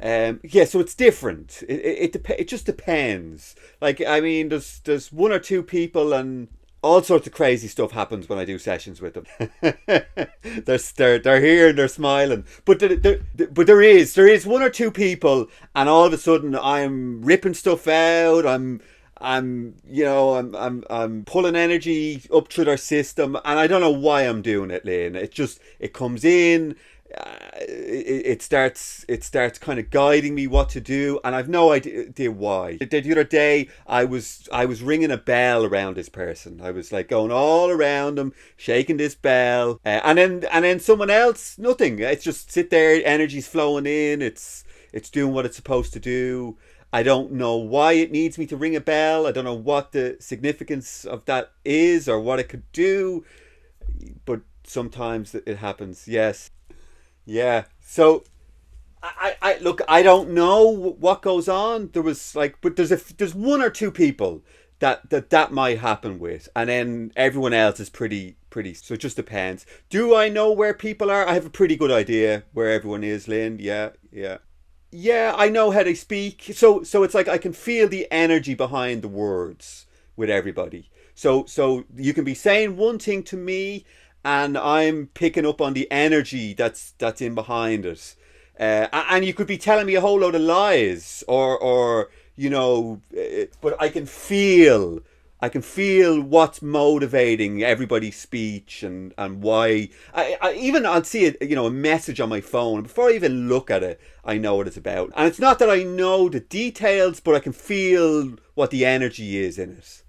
Yeah, so it's different. It just depends. Like, I mean, there's one or two people, and all sorts of crazy stuff happens when I do sessions with them. They're here and they're smiling, but but there is one or two people, and all of a sudden I'm ripping stuff out. I'm pulling energy up through their system, and I don't know why I'm doing it, Lynn. It comes in. It starts kind of guiding me what to do, and I've no idea why. The other day I was ringing a bell around this person. I was like going all around them, shaking this bell, and then someone else, nothing. It's just sit there, energy's flowing in. It's doing what it's supposed to do. I don't know why it needs me to ring a bell. I don't know what the significance of that is or what it could do, but sometimes it happens. Yes. Yeah. So I look. I don't know what goes on. There was like, but there's one or two people that might happen with, and then everyone else is pretty. So it just depends. Do I know where people are? I have a pretty good idea where everyone is, Lynn. Yeah, yeah. Yeah, I know how they speak. So it's like I can feel the energy behind the words with everybody. So you can be saying one thing to me, and I'm picking up on the energy that's in behind it. And you could be telling me a whole load of lies, or but I can feel what's motivating everybody's speech, and why. I'll see it, a message on my phone before I even look at it. I know what it's about, and it's not that I know the details, but I can feel what the energy is in it,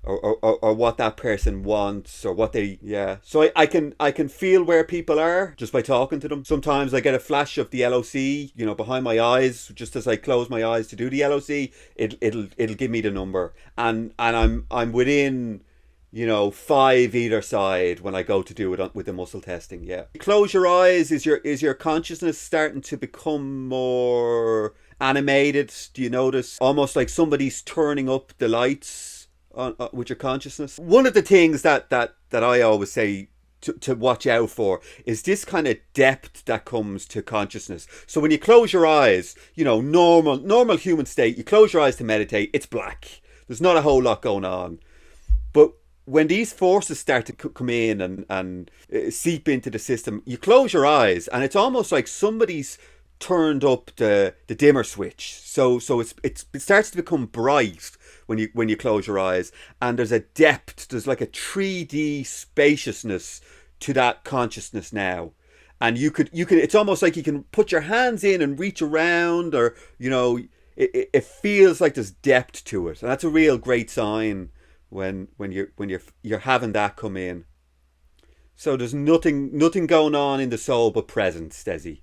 or what that person wants, or what they, yeah. So I can feel where people are just by talking to them. Sometimes I get a flash of the LOC, behind my eyes, just as I close my eyes to do the LOC. It'll give me the number, and I'm within, five either side when I go to do it with the muscle testing. Yeah. Close your eyes. Is your consciousness starting to become more animated? Do you notice almost like somebody's turning up the lights with your consciousness? One of the things that I always say to watch out for is this kind of depth that comes to consciousness. So when you close your eyes, normal human state, you close your eyes to meditate, it's black. There's not a whole lot going on. But when these forces start to come in and seep into the system, you close your eyes, and it's almost like somebody's turned up the dimmer switch. So it starts to become bright when you close your eyes, and there's a depth. There's like a 3D spaciousness to that consciousness now. And you could it's almost like you can put your hands in and reach around, or it feels like there's depth to it, and that's a real great sign when you're having that come in. So there's nothing going on in the soul but presence, Desi.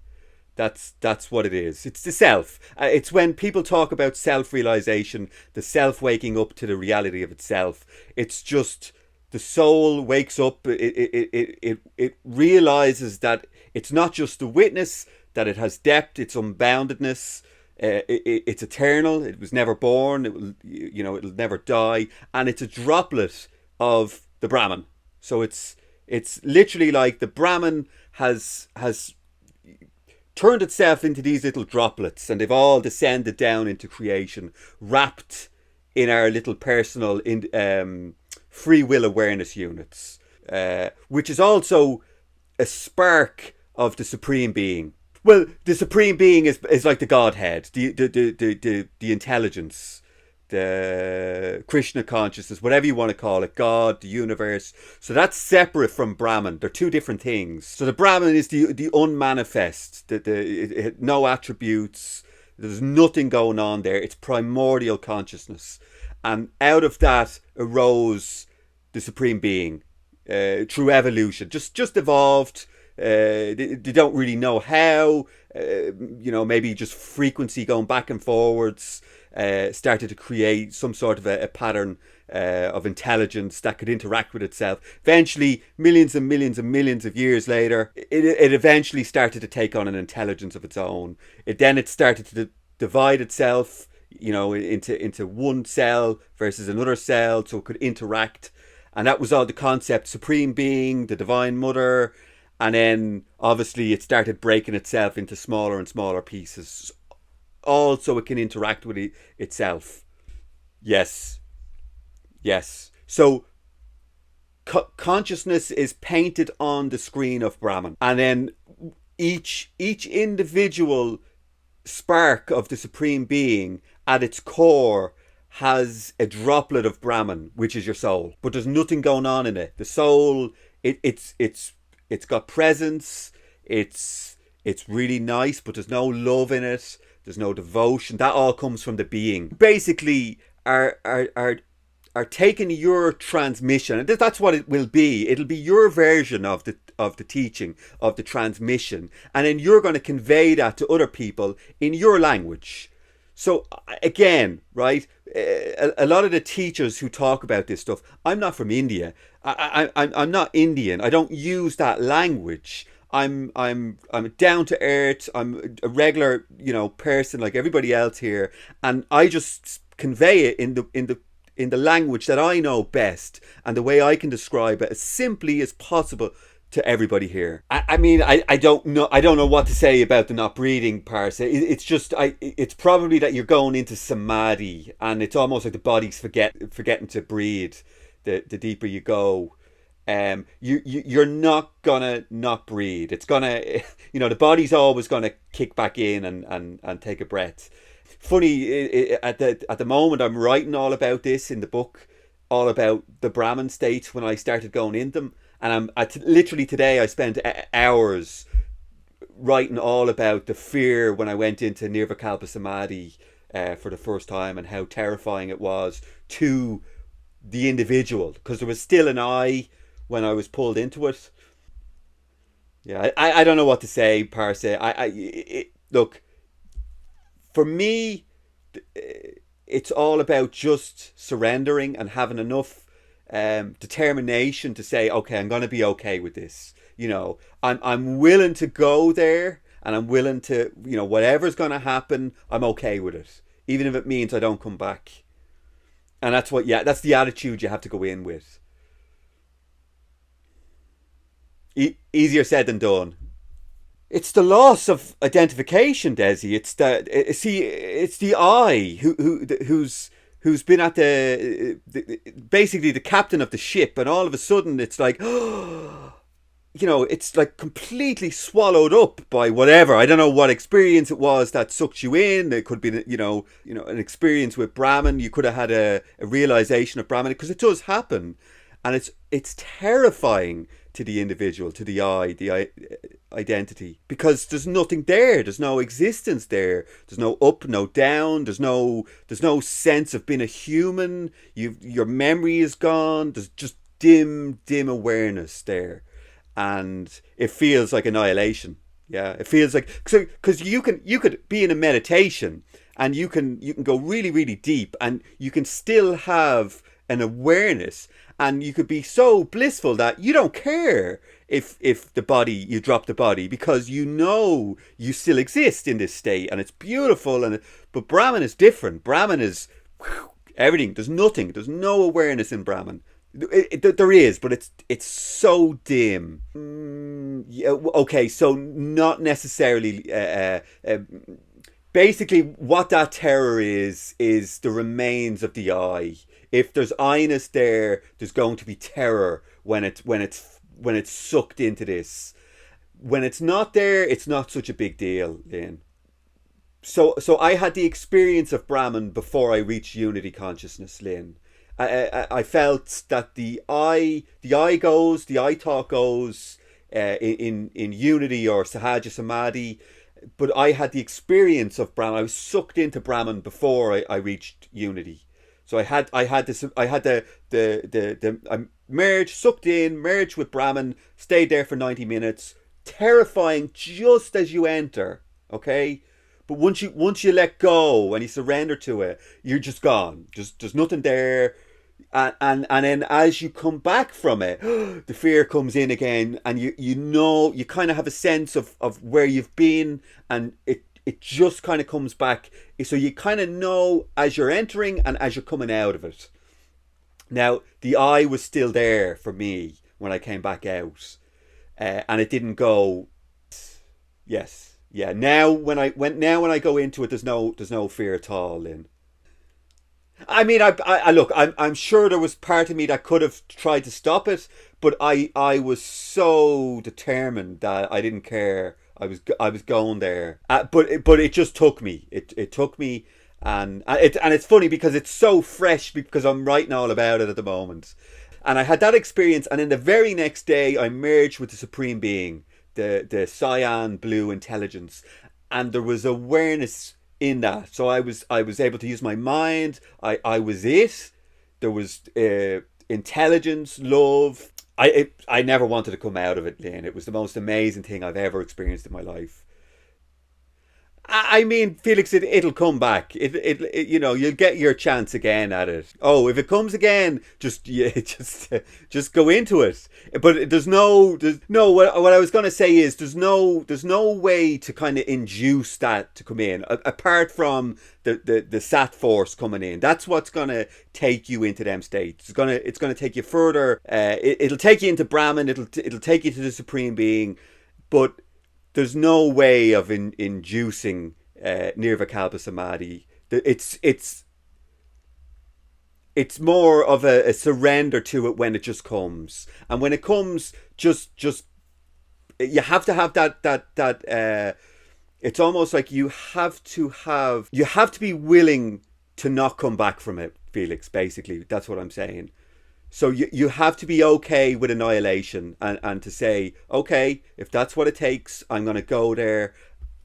That's what it is. It's the self. It's when people talk about self-realization, the self waking up to the reality of itself. It's just the soul wakes up. It realizes that it's not just a witness, that it has depth, its unboundedness. It's eternal. It was never born. It'll never die, and it's a droplet of the brahman. So it's literally like the brahman has turned itself into these little droplets, and they've all descended down into creation, wrapped in our little personal free will awareness units, which is also a spark of the supreme being. Well, the supreme being is like the Godhead, the intelligence, the Krishna consciousness, whatever you want to call it, God, the universe. So that's separate from Brahman. They're two different things. So the Brahman is the unmanifest, no attributes. There's nothing going on there. It's primordial consciousness, and out of that arose the supreme being through evolution. Just evolved. They don't really know how. Maybe just frequency going back and forwards. Started to create some sort of a pattern of intelligence that could interact with itself. Eventually, millions and millions and millions of years later, it eventually started to take on an intelligence of its own. It started to divide itself, into one cell versus another cell, so it could interact. And that was all the concept: supreme being, the divine mother. And then obviously it started breaking itself into smaller and smaller pieces also it can interact with itself. Yes, yes. So consciousness is painted on the screen of Brahman, and then each individual spark of the supreme being at its core has a droplet of Brahman, which is your soul. But there's nothing going on in it. The soul, it's got presence. It's really nice, but there's no love in it. There's no devotion. That all comes from the being. Basically, are taking your transmission, and that's what it will be. It'll be your version of the teaching, of the transmission, and then you're going to convey that to other people in your language. So again, right, a lot of the teachers who talk about this stuff, I'm not from India. I'm not Indian. I don't use that language. I'm down to earth. I'm a regular, person like everybody else here, and I just convey it in the language that I know best and the way I can describe it as simply as possible to everybody here. I mean, I don't know what to say about the not breathing part. It's just, it's probably that you're going into samadhi, and it's almost like the body's forgetting to breathe. The deeper you go, you're not gonna not breathe. It's gonna, the body's always gonna kick back in and take a breath. Funny, at the moment I'm writing all about this in the book, all about the Brahman states when I started going in them. And literally today I spent hours writing all about the fear when I went into Nirvikalpa Samadhi for the first time, and how terrifying it was to the individual, because there was still an I when I was pulled into it. Yeah, I don't know what to say, Parse. Look, for me, it's all about just surrendering and having enough determination to say, okay, I'm going to be okay with this. I'm willing to go there, and I'm willing to, whatever's going to happen, I'm okay with it, even if it means I don't come back. And that's that's the attitude you have to go in with. Easier said than done. It's the loss of identification, Desi. It's the I who's been at basically the captain of the ship, and all of a sudden it's like, it's like completely swallowed up by whatever. I don't know what experience it was that sucked you in. It could be, an experience with Brahman. You could have had a realization of Brahman, because it does happen, and it's terrifying to the individual, to the I, the identity, because there's nothing there. There's no existence there. There's no up, no down. There's no sense of being a human. Your memory is gone. There's just dim awareness there, and it feels like annihilation. Yeah, it feels like, because you could be in a meditation, and you can go really, really deep, and you can still have an awareness, and you could be so blissful that you don't care if you drop the body, because you still exist in this state, and it's beautiful. But Brahman is different. Brahman is everything. There's nothing. There's no awareness in Brahman. There is, but it's so dim. Yeah, okay, so not necessarily. Basically, what that terror is the remains of the I. If there's I-ness there, there's going to be terror when it's sucked into this. When it's not there, it's not such a big deal, Lynn. So I had the experience of Brahman before I reached unity consciousness, Lynn. I felt that the I thought goes in unity or Sahaja Samadhi, but I had the experience of Brahman. I was sucked into Brahman before I reached unity. So I merged with Brahman, stayed there for 90 minutes. Terrifying just as you enter, okay? But once you let go and you surrender to it, you're just gone. There's nothing there. And then as you come back from it, the fear comes in again, and you kind of have a sense of where you've been, and it just kind of comes back. So you kind of know as you're entering and as you're coming out of it. Now, the I was still there for me when I came back out, and it didn't go. Yes, Yeah. Now when I go into it, there's no fear at all, Lynn. I mean, I look. I'm sure there was part of me that could have tried to stop it, but I was so determined that I didn't care. I was going there, but it just took me. It took me, and it's funny because it's so fresh because I'm writing all about it at the moment, and I had that experience, and then the very next day I merged with the Supreme Being, the cyan blue intelligence, and there was awareness in that. So I was able to use my mind. I was it. There was intelligence, love. I never wanted to come out of it, Lynn. It was the most amazing thing I've ever experienced in my life. I mean, Felix, it'll come back. You'll get your chance again at it. Oh, if it comes again, just yeah, just go into it. But there's no. What I was gonna say is there's no way to kind of induce that to come in apart from the sat force coming in. That's what's gonna take you into them states. It's gonna take you further. It'll take you into Brahman. It'll take you to the Supreme Being, but there's no way of inducing nirvikalpa samadhi. It's more of a surrender to it when it just comes, and when it comes, just you have to have that. It's almost like you have to be willing to not come back from it, Felix. Basically, that's what I'm saying. So you have to be okay with annihilation, and to say, okay, if that's what it takes, I'm going to go there,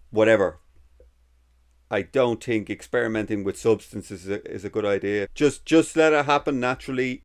whatever. I don't think experimenting with substances is a good idea. Just let it happen naturally.